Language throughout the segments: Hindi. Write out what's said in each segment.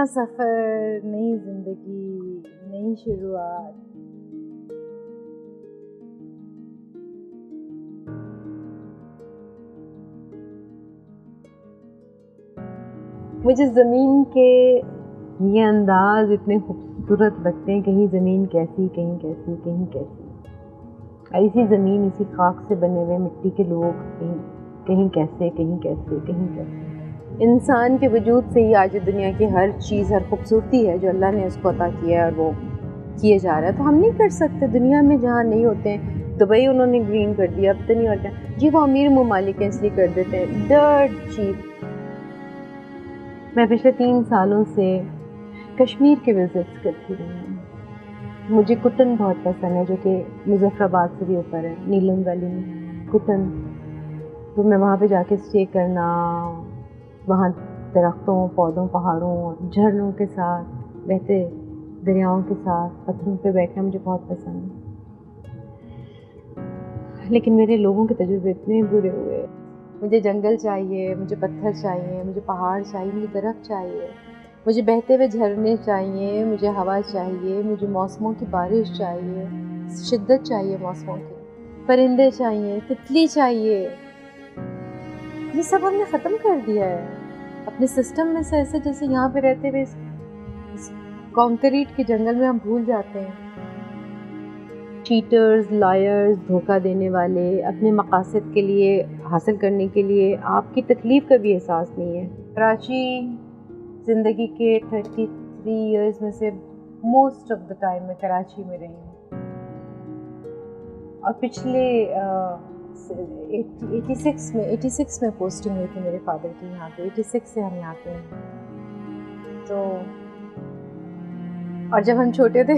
नया सफ़र, नई ज़िंदगी, नई शुरुआत। मुझे ज़मीन के ये अंदाज़ इतने खूबसूरत लगते हैं, कहीं ज़मीन कैसी, कहीं कैसी, कहीं कैसी। और इसी ज़मीन, इसी खाक से बने हुए मिट्टी के लोग कहीं कैसे, कहीं कैसे, कहीं कैसे। इंसान के वजूद से ही आज दुनिया की हर चीज़, हर खूबसूरती है जो अल्लाह ने उसको अता किया है और वो किए जा रहा है। तो हम नहीं कर सकते दुनिया में जहाँ नहीं होते हैं। दुबई उन्होंने ग्रीन कर दिया, अब तो नहीं और क्या जी, वो अमीर ममालिक हैं इसलिए कर देते हैं। Dirt cheap. मैं पिछले 3 सालों से कश्मीर के विज़िट्स करती रही हूँ। मुझे कुटन बहुत पसंद है, जो कि मुज़फ़्फ़राबाद से भी ऊपर है, नीलम वैली में कुटन। तो मैं वहाँ पे जाके स्टे करना, वहाँ दरख्तों, पौधों, पहाड़ों, झरनों के साथ, बहते दरियाओं के साथ पत्थरों पे बैठना मुझे बहुत पसंद है। लेकिन मेरे लोगों के तजुर्बे इतने बुरे हुए। मुझे जंगल चाहिए, मुझे पत्थर चाहिए, मुझे पहाड़ चाहिए, मुझे दरख्त चाहिए, मुझे बहते हुए झरने चाहिए, मुझे हवा चाहिए, मुझे मौसमों की बारिश चाहिए, शिद्दत चाहिए मौसमों की, परिंदे चाहिए, तितली चाहिए। ये सब हमने ख़त्म कर दिया है अपने सिस्टम में से, ऐसे जैसे यहाँ पे रहते हुए इस कंक्रीट के जंगल में हम भूल जाते हैं। चीटर्स, लायर्स, धोखा देने वाले, अपने मकासद के लिए, हासिल करने के लिए आपकी तकलीफ़ का भी एहसास नहीं है। कराची ज़िंदगी के 33 इयर्स में से मोस्ट ऑफ द टाइम मैं कराची में रही हूँ। और पिछले 86 में पोस्टिंग हुई थी मेरे फादर की यहाँ पे। 86 से हम यहाँ पे हैं। तो और जब हम छोटे थे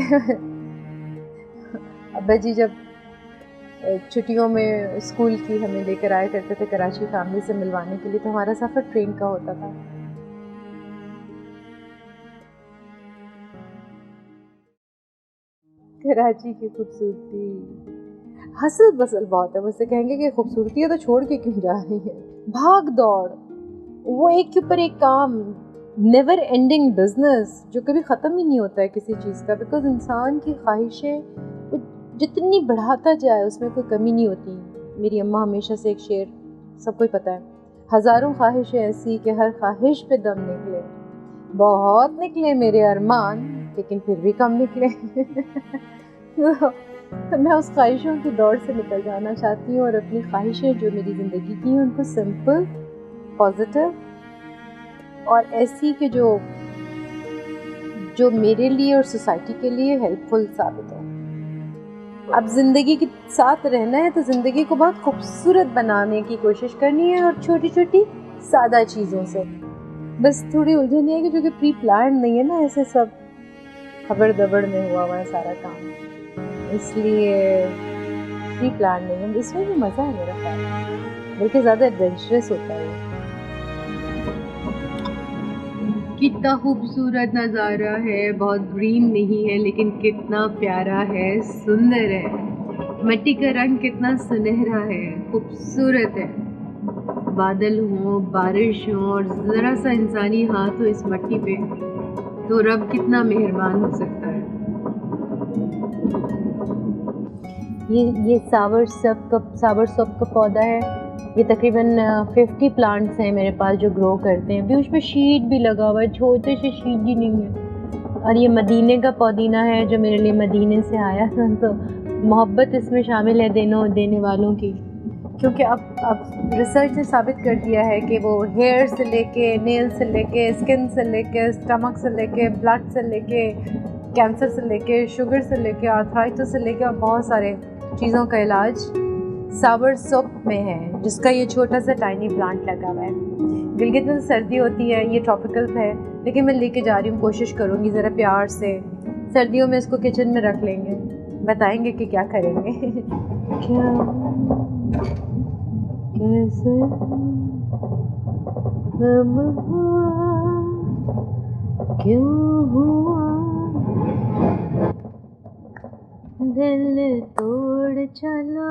अब्बा जी जब छुट्टियों में स्कूल की हमें लेकर आया करते थे कराची फैमिली से मिलवाने के लिए, तो हमारा सफ़र ट्रेन का होता था। कराची की खूबसूरती, हसल बसल बहुत है। मुझसे कहेंगे कि खूबसूरती है तो छोड़ के क्यों जा रही है। भाग दौड़, वो एक के ऊपर एक काम, नेवर एंडिंग बिजनेस जो कभी ख़त्म ही नहीं होता है किसी चीज़ का। बिकॉज इंसान की ख्वाहिशें वो जितनी बढ़ाता जाए उसमें कोई कमी नहीं होती। मेरी अम्मा हमेशा से एक शेर, सबको ही पता है, हज़ारों ख्वाहिशें ऐसी कि हर ख्वाहिश पे दम निकले, बहुत निकले मेरे अरमान लेकिन फिर भी कम निकले। तो मैं उस ख्वाहिशों की दौड़ से निकल जाना चाहती हूँ और अपनी ख्वाहिशें जो मेरी ज़िंदगी की हैं उनको सिंपल, पॉजिटिव और ऐसी कि जो मेरे लिए और सोसाइटी के लिए हेल्पफुल साबित हो। अब ज़िंदगी के साथ रहना है तो ज़िंदगी को बहुत खूबसूरत बनाने की कोशिश करनी है, और छोटी छोटी सादा चीज़ों से। बस थोड़ी उलझन ये है कि जो कि प्री प्लान नहीं है ना, ऐसे सब खबर दबड़ में हुआ है सारा काम, इसलिए प्री प्लान नहीं है। इसमें भी मज़ा है मेरा ख्याल, बल्कि ज़्यादा एडवेंचरस होता है। कितना खूबसूरत नज़ारा है, बहुत ग्रीन नहीं है लेकिन कितना प्यारा है, सुंदर है। मिट्टी का रंग कितना सुनहरा है, खूबसूरत है। बादल हो, बारिश हो और ज़रा सा इंसानी हाथ हो इस मिट्टी पे, तो रब कितना मेहरबान हो सकता है। ये सावर सोप का पौधा है। ये तकरीबन 50 प्लांट्स हैं मेरे पास जो ग्रो करते हैं। अभी उसमें शीट भी लगा हुआ है, छोटे से शीट भी नहीं है। और ये मदीने का पुदीना है जो मेरे लिए मदीने से आया था, तो मोहब्बत इसमें शामिल है देने वालों की। क्योंकि अब रिसर्च ने साबित कर दिया है कि वो हेयर से लेके, नेल से लेके, स्किन से लेके, स्टमक से लेके, ब्लड से लेके, कैंसर से लेके, शुगर से लेके, आर्थराइटिस से लेके और बहुत सारे चीज़ों का इलाज सावर सोप में है, जिसका ये छोटा सा टाइनी प्लांट लगा हुआ है। गिलगित में सर्दी होती है, ये ट्रॉपिकल है, लेकिन मैं लेके जा रही हूँ, कोशिश करूँगी ज़रा प्यार से। सर्दियों में इसको किचन में रख लेंगे, बताएंगे कि क्या करेंगे। क्या कैसे हम हुआ, क्यों हुआ, दिल तोड़ चला,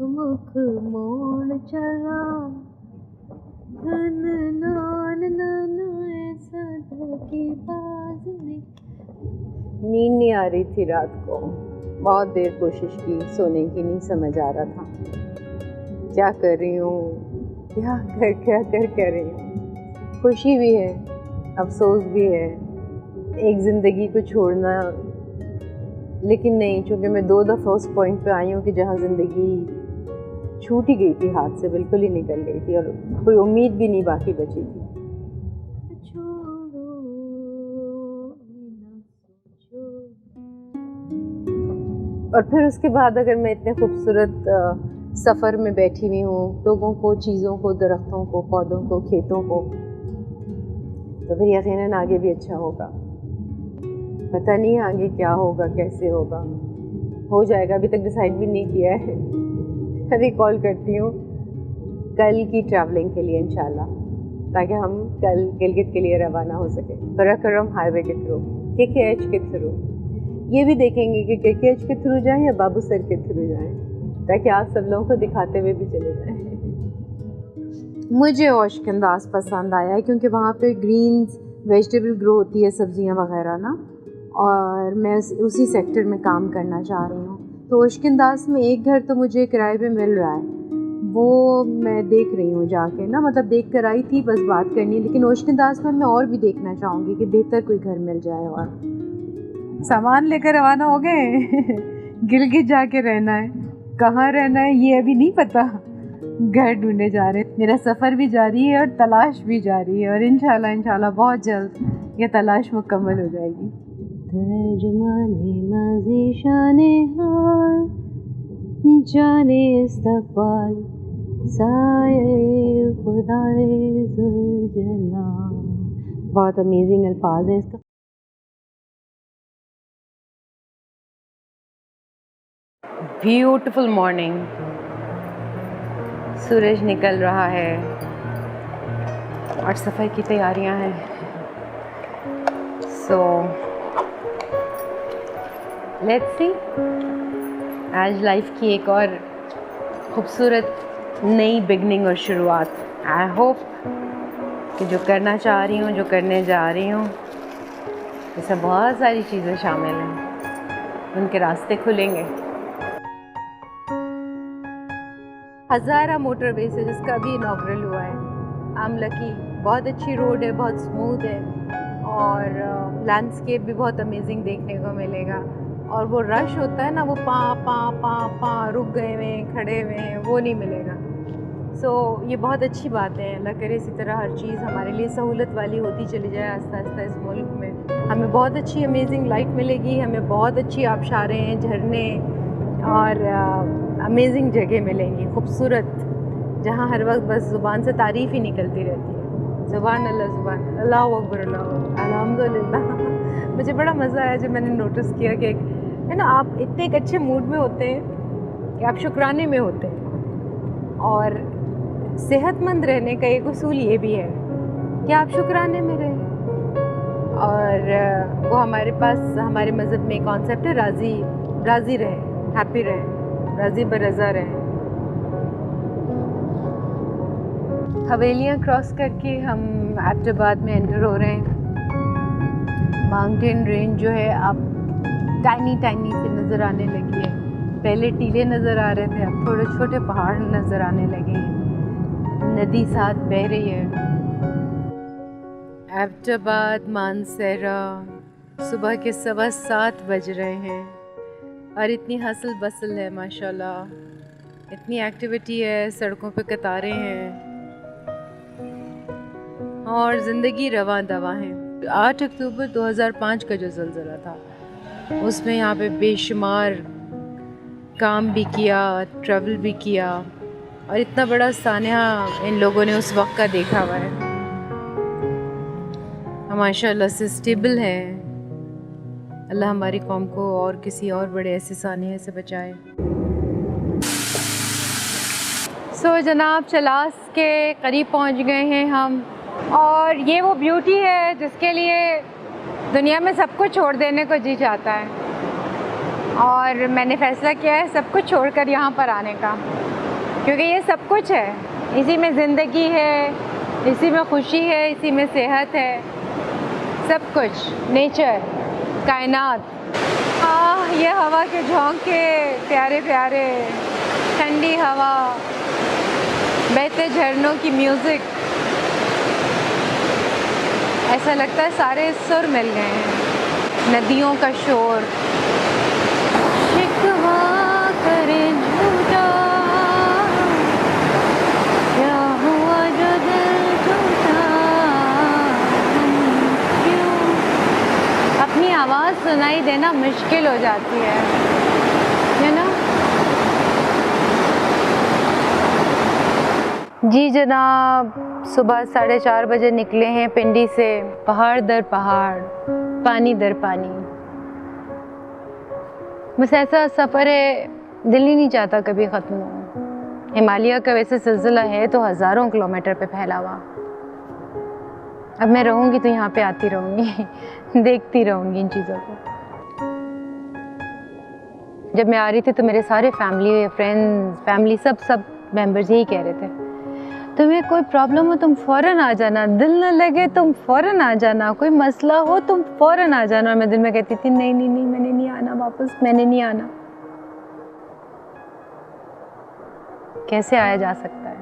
मुख मोड़ चला, धन नान नाना ऐसा धोखे नींद नहीं आ रही थी रात को, बहुत देर कोशिश की सोने की, नहीं समझ आ रहा था क्या कर रही हूँ, क्या कर रही हूँ। खुशी भी है, अफसोस भी है, एक ज़िंदगी को छोड़ना, लेकिन नहीं, चूँकि मैं 2 दफ़ा उस पॉइंट पे आई हूँ कि जहाँ ज़िंदगी छूट ही गई थी हाथ से, बिल्कुल ही निकल गई थी और कोई उम्मीद भी नहीं बाकी बची थी। और फिर उसके बाद अगर मैं इतने खूबसूरत सफ़र में बैठी हुई हूँ, लोगों को, चीज़ों को, दरख्तों को, पौधों को, खेतों को, तो फिर यकीनन आगे भी अच्छा होगा। पता नहीं आगे क्या होगा, कैसे होगा, हो जाएगा, अभी तक डिसाइड भी नहीं किया है। अभी कॉल करती हूँ कल की ट्रैवलिंग के लिए इंशाल्लाह, ताकि हम कल गिलगित के लिए रवाना हो सके, कराकोरम हाईवे के थ्रू, KKH के थ्रू। ये भी देखेंगे कि KKH के थ्रू जाएं या बाबू सर के थ्रू जाएं, ताकि आप सब लोगों को दिखाते हुए भी चले जाएं। मुझे ओशकंदाज पसंद आया है क्योंकि वहाँ पे ग्रीन्स वेजिटेबल ग्रो होती है, सब्जियाँ वगैरह ना, और मैं उसी सेक्टर में काम करना चाह रही हूँ। तो ओशकंदाज में एक घर तो मुझे किराए पे मिल रहा है, वो मैं देख रही हूँ जाके ना, मतलब देख कर आई थी, बस बात करनी है। लेकिन ओशकंदाज में मैं और भी देखना चाहूँगी कि बेहतर कोई घर मिल जाए। और सामान लेकर रवाना हो गए गिलगित जाके रहना है, कहाँ रहना है ये अभी नहीं पता, घर ढूंढने जा रहे हैं। मेरा सफ़र भी जारी है और तलाश भी जारी है, और इंशाल्लाह बहुत जल्द ये तलाश मुकम्मल हो जाएगी। तर्जुमाने माज़ी शाने हाल, जाने इस्तक़बाल, साये खुदाए ज़ुल्जलाल। बहुत अमेजिंग अल्फाज हैं इसका। ब्यूटीफुल मॉर्निंग, सूरज निकल रहा है और सफ़र की तैयारियां हैं। सो लेट्स सी, आज लाइफ की एक और खूबसूरत नई बिगनिंग और शुरुआत। आई होप कि जो करना चाह रही हूँ, जो करने जा रही हूँ, इसमें बहुत सारी चीज़ें शामिल हैं, उनके रास्ते खुलेंगे। हज़ारा मोटरवे से जिसका भी इनॉग्रल हुआ है, आई एम लकी। बहुत अच्छी रोड है, बहुत स्मूथ है, और लैंडस्केप भी बहुत अमेजिंग देखने को मिलेगा। और वो रश होता है ना, वो पा रुक गए हुए हैं, खड़े हुए हैं, वो नहीं मिलेगा। सो ये बहुत अच्छी बात है। अल्लाह करे इसी तरह हर चीज़ हमारे लिए सहूलत वाली होती चली जाए आस्ता आस्ता इस मुल्क में। हमें बहुत अच्छी अमेजिंग लाइफ मिलेगी, हमें बहुत अच्छी आबशारें, झरने और अमेजिंग जगह मिलेंगी, खूबसूरत, जहाँ हर वक्त बस ज़ुबान से तारीफ़ ही निकलती रहती है। ज़ुबान अल्लाह, ज़ुबान अल्लाह अकबर, अल्लाह अल्हम्दुलिल्लाह। मुझे बड़ा मज़ा आया जब मैंने नोटिस किया कि है ना, आप इतने एक अच्छे मूड में होते हैं कि आप शुक्राने में होते हैं। और सेहतमंद रहने का एक उसूल ये भी है कि आप शुक्राने में रहें। और वो हमारे पास, हमारे मज़हब में कॉन्सेप्ट है, राज़ी रहें, हैप्पी रहें, राज़ी बरज़ा रहें। हवेलियाँ क्रॉस करके हम एबटाबाद में एंटर हो रहे हैं। माउंटेन रेंज जो है अब टाइनी से नज़र आने लगी है। पहले टीले नज़र आ रहे थे, अब थोड़े छोटे पहाड़ नज़र आने लगे हैं। नदी साथ बह रही है। एबटाबाद मानसरा, सुबह के 7:15 बज रहे हैं और इतनी हसल बसल है माशाल्लाह, इतनी एक्टिविटी है, सड़कों पे कतारें हैं और ज़िंदगी रवां दवा है। 8 अक्टूबर 2005 का जो ज़लज़ला था, उसमें यहाँ पे बेशुमार काम भी किया, ट्रैवल भी किया, और इतना बड़ा सानिया इन लोगों ने उस वक्त का देखा हुआ है। माशाल्लाह से स्टेबल है। अल्लाह हमारी कौम को और किसी और बड़े ऐसे सानिया से बचाए। सो जनाब, चलास के करीब पहुँच गए हैं हम, और ये वो ब्यूटी है जिसके लिए दुनिया में सब कुछ छोड़ देने को जी चाहता है। और मैंने फ़ैसला किया है सब कुछ छोड़कर यहाँ पर आने का, क्योंकि ये सब कुछ है। इसी में ज़िंदगी है, इसी में खुशी है, इसी में सेहत है, सब कुछ, नेचर, कायनात, ये हवा के झोंके प्यारे प्यारे, ठंडी हवा, बहते झरनों की म्यूज़िक, ऐसा लगता है सारे सुर मिल गए हैं। नदियों का शोर, शिकवा करे झूठा, क्या हुआ जो दिल टूटा, क्यों? अपनी आवाज़ सुनाई देना मुश्किल हो जाती है ना? जी जनाब, सुबह 4:30 बजे निकले हैं पिंडी से, पहाड़ दर पहाड़, पानी दर पानी। बस ऐसा सफ़र है, दिल ही नहीं चाहता कभी ख़त्म हो। हिमालय का वैसे सिलसिला है तो हज़ारों किलोमीटर पे फैला हुआ। अब मैं रहूँगी तो यहाँ पे आती रहूँगी देखती रहूँगी इन चीज़ों को। जब मैं आ रही थी तो मेरे सारे फैमिली सब मेंबर्स यही कह रहे थे, तुम्हें कोई प्रॉब्लम हो तुम फ़ौरन आ जाना, दिल न लगे तुम फ़ौरन आ जाना, कोई मसला हो तुम फ़ौरन आ जाना। और मैं दिल में कहती थी नहीं मैंने नहीं आना वापस, मैंने नहीं आना। कैसे आया जा सकता है?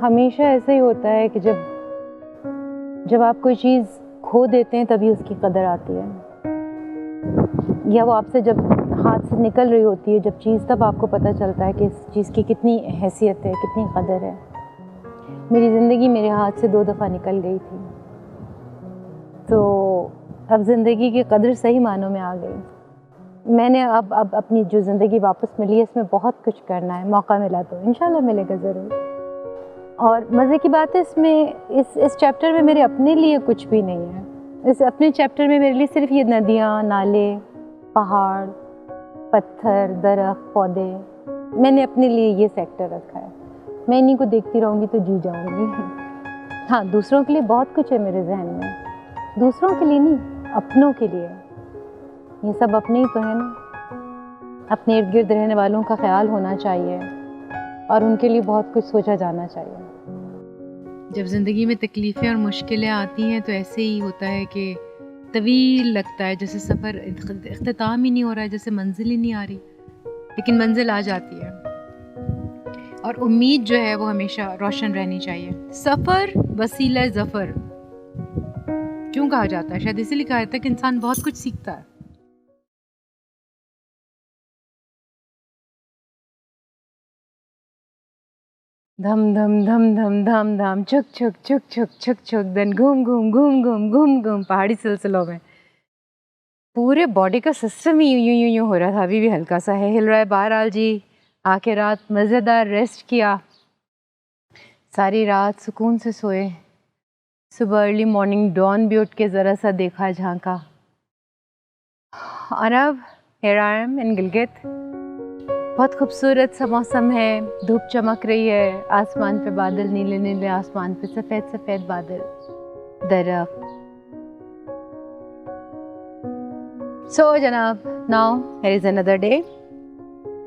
हमेशा ऐसे ही होता है कि जब आप कोई चीज़ खो देते हैं तभी उसकी कदर आती है, या वो आपसे जब हाथ से निकल रही होती है जब चीज़, तब आपको पता चलता है कि इस चीज़ की कितनी हैसियत है, कितनी कदर है। मेरी ज़िंदगी मेरे हाथ से 2 दफ़ा निकल गई थी, तो अब ज़िंदगी की कदर सही मानों में आ गई। मैंने अब अपनी जो ज़िंदगी वापस मिली है इसमें बहुत कुछ करना है, मौका मिला तो इंशाल्लाह मिलेगा ज़रूर। और मज़े की बात है इसमें, इस चैप्टर में मेरे अपने लिए कुछ भी नहीं है। इस अपने चैप्टर में मेरे लिए सिर्फ ये नदियाँ, नाले, पहाड़, पत्थर, दरख्त, पौधे, मैंने अपने लिए ये सेक्टर रखा है। मैं इन्हीं को देखती रहूँगी तो जी जाऊँगी। हाँ, दूसरों के लिए बहुत कुछ है मेरे जहन में, दूसरों के लिए नहीं, अपनों के लिए। ये सब अपने ही तो है ना। अपने इर्द गिर्द रहने वालों का ख्याल होना चाहिए और उनके लिए बहुत कुछ सोचा जाना चाहिए। जब ज़िंदगी में तकलीफ़ें और मुश्किलें आती हैं तो ऐसे ही होता है कि तवील लगता है, जैसे सफ़र इख्तिताम ही नहीं हो रहा है, जैसे मंजिल ही नहीं आ रही, लेकिन मंजिल आ जाती है। और उम्मीद जो है वो हमेशा रोशन रहनी चाहिए। सफ़र वसीला ज़फ़र क्यों कहा जाता है? शायद इसीलिए कहा जाता है कि इंसान बहुत कुछ सीखता है। धम धम धम धम धम धम, छुक छुक छुक छुक छुक छुक, देन घूम घूम घूम घूम घूम घूम। पहाड़ी सिलसिलों में पूरे बॉडी का सिस्टम ही यूं हो रहा था। अभी भी हल्का सा है, हिल रहा है। बहरहाल जी, आके रात मज़ेदार रेस्ट किया, सारी रात सुकून से सोए। सुबह अर्ली मॉर्निंग डॉन भी उठ के ज़रा सा देखा झांका, और अब हियर आई एम इन गिलगित। बहुत खूबसूरत सा मौसम है, धूप चमक रही है, आसमान पे बादल नीले नीले, आसमान पे सफ़ेद सफ़ेद बादल, दरख्त। सो जनाब, now here is another day,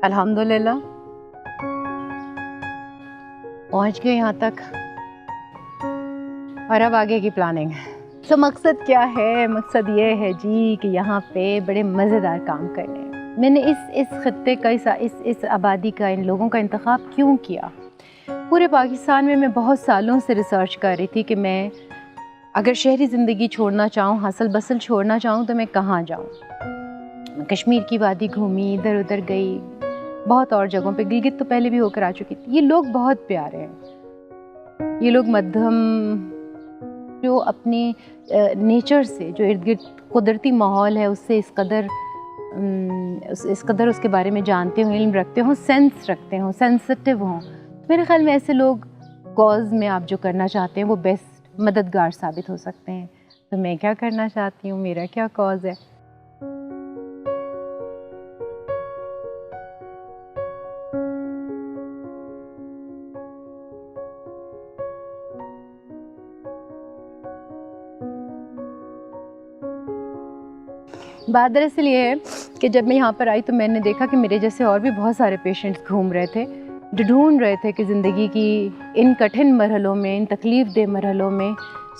अल्हम्दुलिल्लाह पहुँच गए यहाँ तक। और अब आगे की प्लानिंग। तो मकसद क्या है? मकसद ये है जी कि यहाँ पे बड़े मज़ेदार काम करने हैं। मैंने इस खत्ते का, इस आबादी का, इन लोगों का इंतखाब क्यों किया? पूरे पाकिस्तान में मैं बहुत सालों से रिसर्च कर रही थी कि मैं अगर शहरी ज़िंदगी छोड़ना चाहूँ, हसल बसल छोड़ना चाहूँ तो मैं कहाँ जाऊँ। मैं कश्मीर की वादी घूमी, इधर उधर गई, बहुत और जगहों पे, गिलगित तो पहले भी होकर आ चुकी थी। ये लोग बहुत प्यारे हैं। ये लोग मध्यम, जो अपने नेचर से, जो इर्द गिर्द कुदरती माहौल है उससे इस कदर उसके बारे में जानते हों, इल्म रखते हों, सेंस रखते हों, सेंसिटिव हों। मेरे ख्याल में ऐसे लोग कॉज में आप जो करना चाहते हैं वो बेस्ट मददगार साबित हो सकते हैं। तो मैं क्या करना चाहती हूँ, मेरा क्या कॉज है? बात दरअसल ये है कि जब मैं यहाँ पर आई तो मैंने देखा कि मेरे जैसे और भी बहुत सारे पेशेंट्स घूम रहे थे, जो ढूंढ रहे थे कि ज़िंदगी की इन कठिन मरहलों में, इन तकलीफ़ दे मरहलों में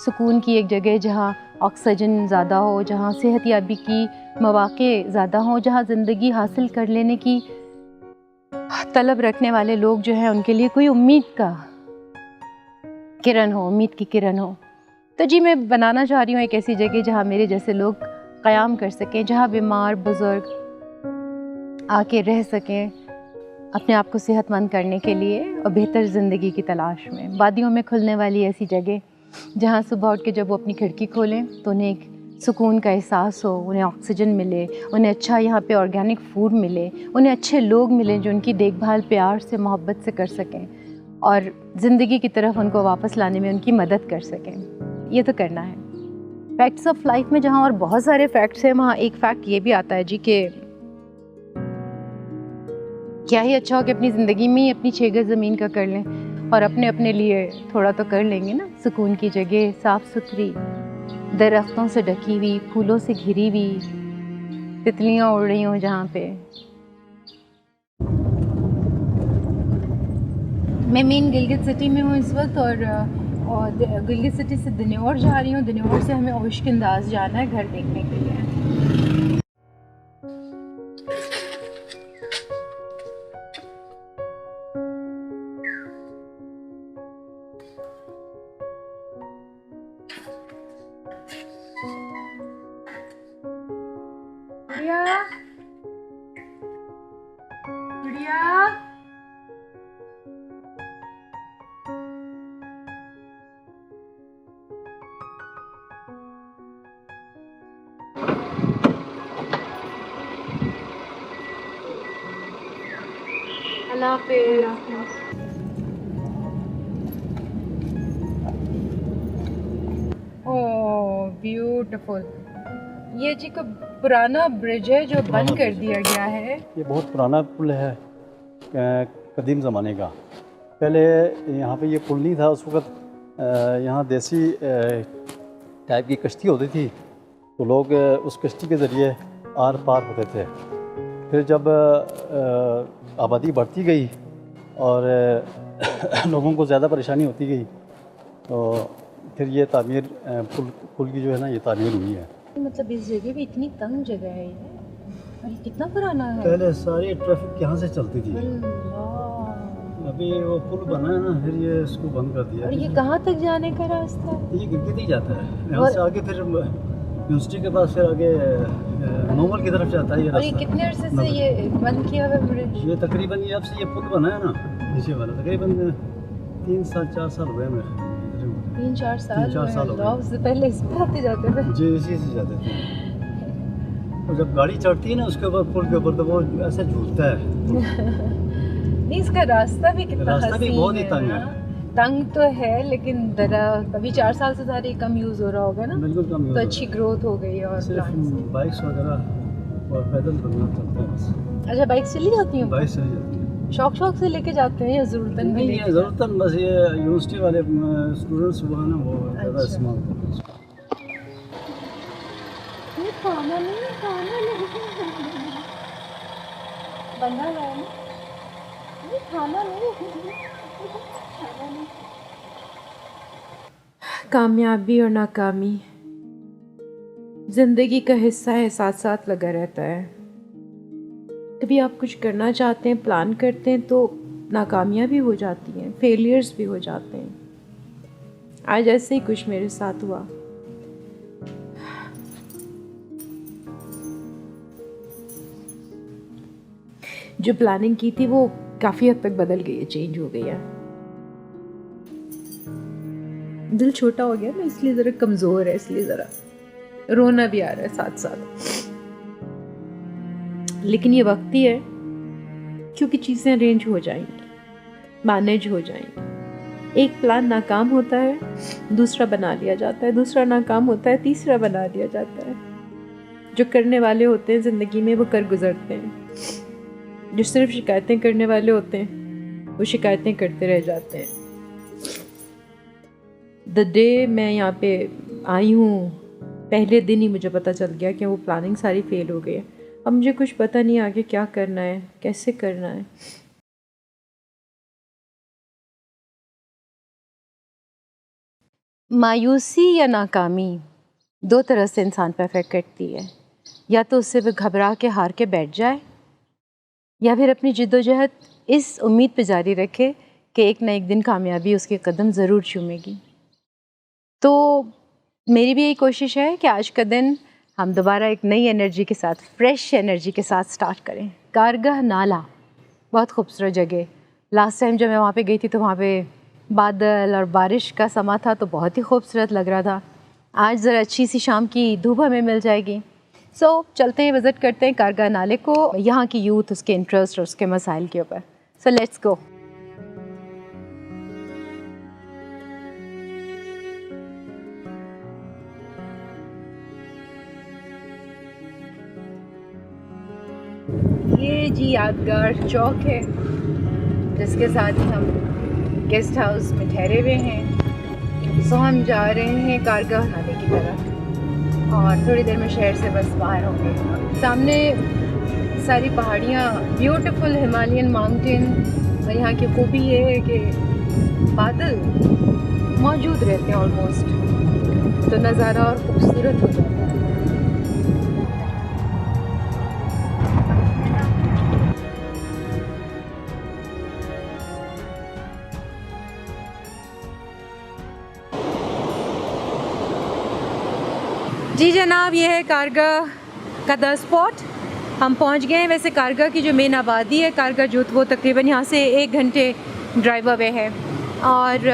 सुकून की एक जगह जहाँ ऑक्सीजन ज़्यादा हो, जहाँ सेहतयाबी की मौक़े ज़्यादा हों, जहाँ ज़िंदगी हासिल कर लेने की तलब रखने वाले लोग जो हैं उनके लिए कोई उम्मीद का किरण हो, उम्मीद की किरण हो। तो जी मैं बनाना चाह रही हूँ एक ऐसी जगह जहाँ मेरे जैसे लोग क़याम कर सकें, जहाँ बीमार बुज़ुर्ग आके रह सकें अपने आप को सेहतमंद करने के लिए और बेहतर ज़िंदगी की तलाश में। वादियों में खुलने वाली ऐसी जगह जहाँ सुबह उठ के जब वो अपनी खिड़की खोलें तो उन्हें एक सुकून का एहसास हो, उन्हें ऑक्सीजन मिले, उन्हें अच्छा यहाँ पे ऑर्गेनिक फूड मिले, उन्हें अच्छे लोग मिलें जो उनकी देखभाल प्यार से मोहब्बत से कर सकें और ज़िंदगी की तरफ उनको वापस लाने में उनकी मदद कर सकें। ये तो करना है। फैक्ट्स ऑफ लाइफ में जहाँ और बहुत सारे फैक्ट्स हैं, वहाँ एक फैक्ट ये भी आता है जी कि क्या ही अच्छा हो कि अपनी ज़िंदगी में ही अपनी 6 गज़ ज़मीन का कर लें और अपने अपने लिए थोड़ा तो कर लेंगे ना। सुकून की जगह, साफ़ सुथरी, दरख्तों से ढकी हुई, फूलों से घिरी हुई, तितलियाँ उड़ रही हों जहाँ पे। मैं मेन गिलगित सिटी में हूँ इस वक्त और गिलगित सिटी से दिन्योर जा रही हूँ। दिन्योर से हमें ओशकंदाज जाना है घर देखने के लिए। गुड़िया, गुड़िया, अल्लाह हाफ़िज़। Oh beautiful. ये जी को पुराना ब्रिज है जो बंद कर दिया गया है। ये बहुत पुराना पुल है, कदीम ज़माने का। पहले यहाँ पे ये पुल नहीं था उस वक़्त। यहाँ देसी टाइप की कश्ती होती थी तो लोग उस कश्ती के ज़रिए आर पार होते थे। फिर जब आबादी बढ़ती गई और लोगों को ज़्यादा परेशानी होती गई तो फिर ये तामीर पुल की जो है ना ये तामीर हुई है। मतलब इस जगह भी इतनी तंग जगह है ये, और ये कितना पुराना है। पहले सारी ट्रैफिक यहाँ से चलती थी, अल्लाह। अभी वो पुल बना है ना फिर ये इसको बंद कर दिया। और ये कहाँ तक जाने का रास्ता? ये गिरगित ही जाता है, यहाँ से आगे फिर यूनिवर्सिटी के पास फिर आगे नॉर्मल की तरफ जाता है ये और ये रास्ता। कितने अरसे से ये बंद किया हुआ ब्रिज? ये तकरीबन ये अब से ये पुल बना है ना नीचे वाला तकरीबन 3 साल 4 साल हुए हैं 3-4 साल 3-4 साल हो गए। अल्लाह, उससे पहले इस पे आते जाते थे जी इसी से जाते थे। और जब गाड़ी चढ़ती है ना उसके ऊपर पुल के ऊपर तो वो ऐसे झूलता है। नहीं, इसका रास्ता भी कितना रास्ता भी हसीन बहुत ही है तंग ना। है। तंग तो है लेकिन अभी 4 साल से ज़्यादा कम यूज़ हो रहा होगा ना, बिल्कुल कम तो अच्छी ग्रोथ हो गई है और सिर्फ plants की। बाइक्स वगैरह और पैदल बनना चलता है बस। अच्छा, बाइक चली जाती हूँ? बाइक चली जाती है। शौक से लेके जाते हैं या ज़रूरतन में नहीं लेके है ज़रूरतन, बस ये यूनिवर्सिटी वाले स्टूडेंट्स वो है ना वो ज़्यादा अच्छा। इस्तेमाल करते हैं। ये खाना नहीं बंदा है ना, ये खाना नहीं। कामयाबी और नाकामी ज़िंदगी का हिस्सा है, साथ साथ लगा रहता है। कभी आप कुछ करना चाहते हैं, प्लान करते हैं तो नाकामियाँ भी हो जाती हैं, फेलियर्स भी हो जाते हैं। आज ऐसे ही कुछ मेरे साथ हुआ। जो प्लानिंग की थी वो काफ़ी हद तक बदल गई है, चेंज हो गई है। दिल छोटा हो गया ना, इसलिए ज़रा कमज़ोर है, इसलिए ज़रा रोना भी आ रहा है साथ साथ। लेकिन ये वक्त ही है क्योंकि चीज़ें अरेंज हो जाएंगी, मैनेज हो जाएंगी। एक प्लान नाकाम होता है, दूसरा बना लिया जाता है, दूसरा नाकाम होता है, तीसरा बना लिया जाता है। जो करने वाले होते हैं ज़िंदगी में वो कर गुजरते हैं, जो सिर्फ शिकायतें करने वाले होते हैं वो शिकायतें करते रह जाते हैं। द डे मैं यहाँ पे आई हूँ, पहले दिन ही मुझे पता चल गया कि वो प्लानिंग सारी फेल हो गई है। अब मुझे कुछ पता नहीं आगे क्या करना है, कैसे करना है। मायूसी या नाकामी दो तरह से इंसान पे अफेक्ट करती है, या तो उससे वो घबरा के हार के बैठ जाए, या फिर अपनी जिद्दोजहद इस उम्मीद पे जारी रखे कि एक ना एक दिन कामयाबी उसके कदम ज़रूर चूमेगी। तो मेरी भी यही कोशिश है कि आज का दिन हम दोबारा एक नई एनर्जी के साथ, फ्रेश एनर्जी के साथ स्टार्ट करें। कारगह नाला बहुत खूबसूरत जगह। लास्ट टाइम जब मैं वहाँ पे गई थी तो वहाँ पे बादल और बारिश का समा था, तो बहुत ही खूबसूरत लग रहा था। आज ज़रा अच्छी सी शाम की धूप हमें मिल जाएगी। सो चलते हैं, विज़िट करते हैं कारगह नाले को, यहाँ की यूथ, उसके इंटरेस्ट और उसके मसाइल के ऊपर। So let's go. ये जी यादगार चौक है जिसके साथ ही हम गेस्ट हाउस में ठहरे हुए हैं। सो हम जा रहे हैं कारगह नाले की तरफ और थोड़ी देर में शहर से बस बाहर होंगे। सामने सारी पहाड़ियाँ, ब्यूटीफुल हिमालयन माउंटेन, और यहाँ की खूबी ये है कि बादल मौजूद रहते हैं ऑलमोस्ट, तो नज़ारा और खूबसूरत हो जाता है। जी जनाब, ये है कारगह का द स्पॉट। हम पहुंच गए हैं। वैसे कारगह की जो मेन आबादी है कारगह जूथ, वो तकरीबन यहाँ से 1 घंटे ड्राइव अवे है। और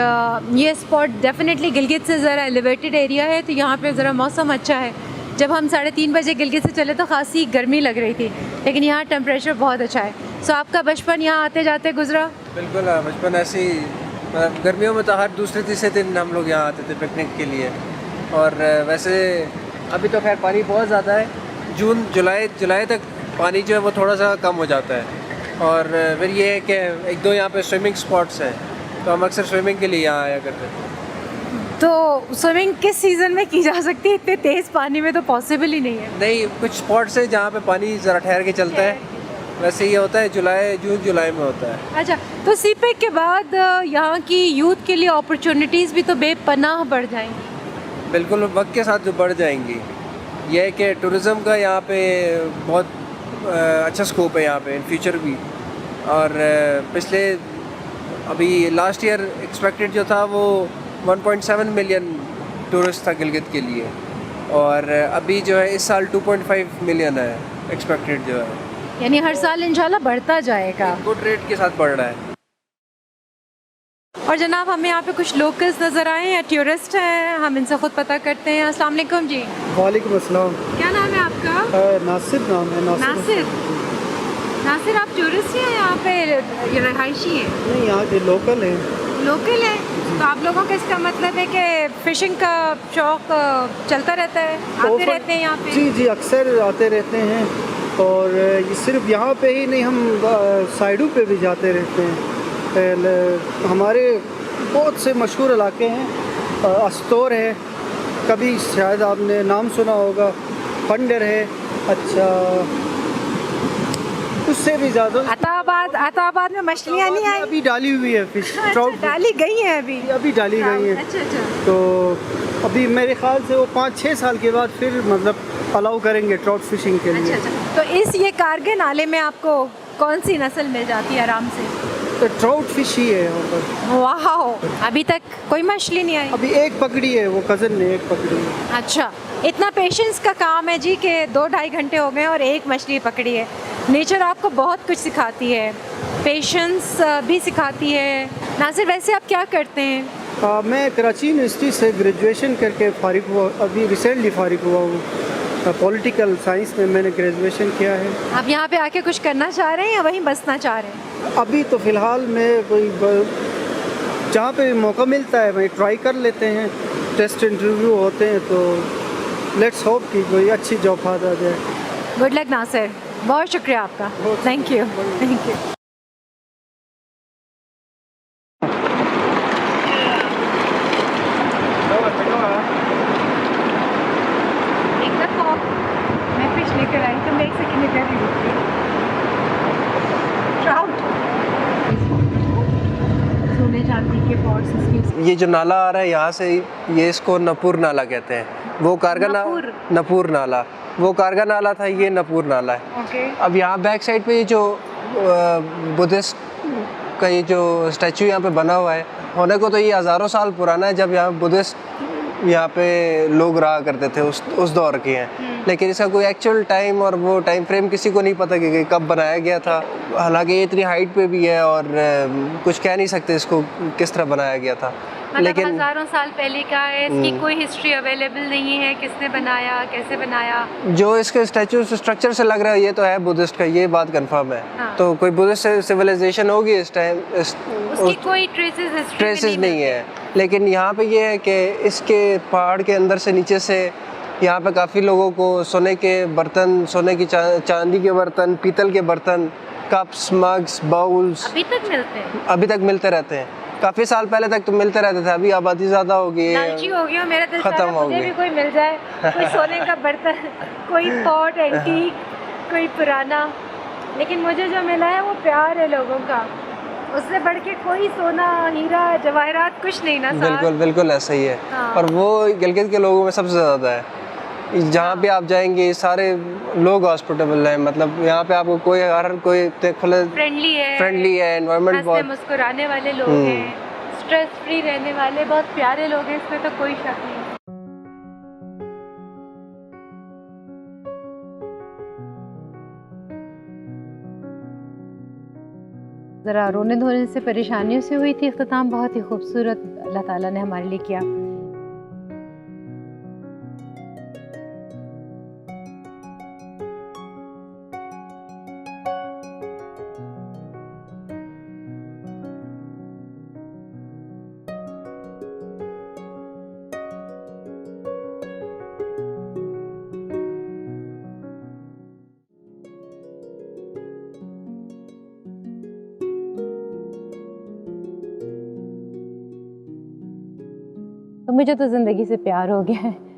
ये स्पॉट डेफिनेटली गिलगित से ज़रा एलिवेटेड एरिया है, तो यहाँ पे ज़रा मौसम अच्छा है। जब हम 3:30 बजे गिलगित से चले तो खासी गर्मी लग रही थी, लेकिन यहाँ टेम्परेचर बहुत अच्छा है। सो आपका बचपन यहाँ आते जाते गुजरा? बिल्कुल, बचपन ऐसे ही, मतलब गर्मियों में तो हर दूसरे तीसरे दिन हम लोग यहाँ आते थे पिकनिक के लिए। और वैसे अभी तो खैर पानी बहुत ज़्यादा है, जून जुलाई तक पानी जो है वो थोड़ा सा कम हो जाता है। और फिर ये है कि 1-2 यहाँ पे स्विमिंग स्पॉट्स हैं, तो हम अक्सर स्विमिंग के लिए यहाँ आया करते हैं। तो स्विमिंग किस सीज़न में की जा सकती है? इतने तेज़ पानी में तो पॉसिबल ही नहीं है। नहीं, कुछ स्पॉट्स है जहाँ पे पानी ज़रा ठहर के चलता है, वैसे ये होता है जून जुलाई में होता है। अच्छा, तो सीपेक के बाद यहाँ की यूथ के लिए अपॉर्चुनिटीज़ भी तो बेपनाह बढ़ जाएंगी। बिल्कुल, वक्त के साथ जो बढ़ जाएंगी। यह है कि टूरिज़म का यहाँ पे बहुत अच्छा स्कोप है यहाँ पे इन फ्यूचर भी। और पिछले अभी लास्ट ईयर एक्सपेक्टेड जो था वो 1.7 मिलियन टूरिस्ट था गिलगित के लिए, और अभी जो है इस साल 2.5 मिलियन है एक्सपेक्टेड जो है, यानी हर साल इंशाल्लाह बढ़ता जाएगा। गुड रेट के साथ बढ़ रहा है। और जनाब, हमें यहाँ पे कुछ लोकल्स नज़र आए हैं या टूरिस्ट हैं, हम इनसे ख़ुद पता करते हैं। अस्सलाम वालेकुम जी। वालेकुम अस्सलाम। क्या नाम है आपका? नासिर नाम है। नासिर, आप टूरिस्ट हैं यहाँ पे ये रहायशी हैं? नहीं, यहाँ के लोकल हैं। लोकल हैं, तो आप लोगों का इसका मतलब है कि फ़िशिंग का शौक़ चलता रहता है, आते रहते हैं यहाँ पे? जी जी, अक्सर आते रहते हैं। और ये सिर्फ यहाँ पे ही नहीं, हम साइडों पे भी जाते रहते हैं। हमारे बहुत से मशहूर इलाके हैं, अस्तोर है, कभी शायद आपने नाम सुना होगा, पंडर है, अच्छा उससे भी ज़्यादा अताबाद में मछलियाँ नहीं आई? अभी डाली हुई है फिश, ट्राउट डाली गई हैं अभी डाली गई है। अच्छा। तो अभी मेरे ख्याल से वो 5-6 साल के बाद फिर मतलब अलाउ करेंगे ट्राउट फिशिंग के लिए। अच्छा। तो इस ये कारगह नाले में आपको कौन सी नस्ल मिल जाती है आराम से? तो ट्राउट फिश ही है यहाँ पर। वाह, अभी तक कोई मछली नहीं आई? अभी एक पकड़ी है, वो कज़न ने एक पकड़ी है। अच्छा, इतना पेशेंस का काम है जी कि 2-2.5 घंटे हो गए और एक मछली पकड़ी है। नेचर आपको बहुत कुछ सिखाती है, पेशेंस भी सिखाती है। नासिर, वैसे आप क्या करते हैं? मैं कराची यूनिवर्सिटी से ग्रेजुएशन करके फ़ारिग हुआ, अभी रिसेंटली फ़ारिग हुआ हूँ। पॉलिटिकल साइंस में मैंने ग्रेजुएशन किया है। आप यहाँ पे आके कुछ करना चाह रहे हैं या वहीं बसना चाह रहे हैं? अभी तो फ़िलहाल मैं कोई जहाँ पे मौका मिलता है वहीं ट्राई कर लेते हैं। टेस्ट इंटरव्यू होते हैं, तो लेट्स होप कि कोई अच्छी जॉब आ जाए। गुड लक नासिर, बहुत शुक्रिया आपका। Thank you. एक दफ़ा मैं फिश लेकर आई तो मैं 1 सेकंड में कर रही हूँ ट्राउट। सोने चांदी के पॉट्स। ये जो नाला आ रहा है यहाँ से, ये इसको नपुर नाला कहते हैं। वो कारगा नपूर। नपूर नाला, वो कारगा नाला था, ये नपूर नाला है। ओके। अब यहाँ बैक साइड पे ये जो बुद्धिस्ट का ये जो स्टैचू यहाँ पे बना हुआ है, होने को तो ये हज़ारों साल पुराना है, जब यहाँ बुद्धिस्ट यहाँ पे लोग रहा करते थे, उस दौर के हैं। लेकिन इसका कोई एक्चुअल टाइम और वो टाइम फ्रेम किसी को नहीं पता कि कब बनाया गया था। हालांकि ये इतनी हाइट पे भी है और कुछ कह नहीं सकते इसको किस तरह बनाया गया था। मतलब लेकिन हजारों साल पहले का है, इसकी कोई हिस्ट्री अवेलेबल नहीं है, किसने बनाया, कैसे बनाया। जो इसके स्टैचू स्ट्रक्चर से लग रहा है ये तो है बुद्धिस्ट का, ये बात कंफर्म है। हाँ। तो कोई बुद्धिस्ट सिविलाइजेशन होगी इस टाइम, उसकी कोई ट्रेसेस नहीं है। लेकिन यहाँ पे ये है कि इसके पहाड़ के अंदर से नीचे से यहाँ पे काफ़ी लोगों को सोने के बर्तन, सोने की चांदी के बर्तन, पीतल के बर्तन, कप्स, मग्स, बाउल्स अभी तक मिलते रहते हैं। काफ़ी साल पहले तक तो मिलते रहते थे, अभी आबादी ज़्यादा हो गई है, मेरा दिल खत्म हो मुझे गई। भी कोई मिल जाए, कोई सोने का बर्तन, कोई पॉट एंटीक, कोई पुराना। लेकिन मुझे जो मिला है वो प्यार है लोगों का, उससे बढ़ के कोई सोना, हीरा, जवाहरात कुछ नहीं ना। बिल्कुल बिल्कुल ऐसा ही है। हाँ। और वो गिलगित के लोगों में सबसे ज़्यादा है। जहाँ भी आप जाएंगे सारे लोग हॉस्पिटेबल हैं, मतलब यहाँ पे आपको कोई फ्रेंडली है, एनवायरनमेंट बहुत मुस्कुराने वाले लोग हैं, स्ट्रेस फ्री रहने वाले बहुत प्यारे लोग हैं, इसमें तो कोई शक नहीं। ज़रा रोने धोने से परेशानियों से हुई थी, इख्तिताम बहुत ही खूबसूरत अल्लाह ताला ने हमारे लिए किया। तो मुझे तो ज़िंदगी से प्यार हो गया है।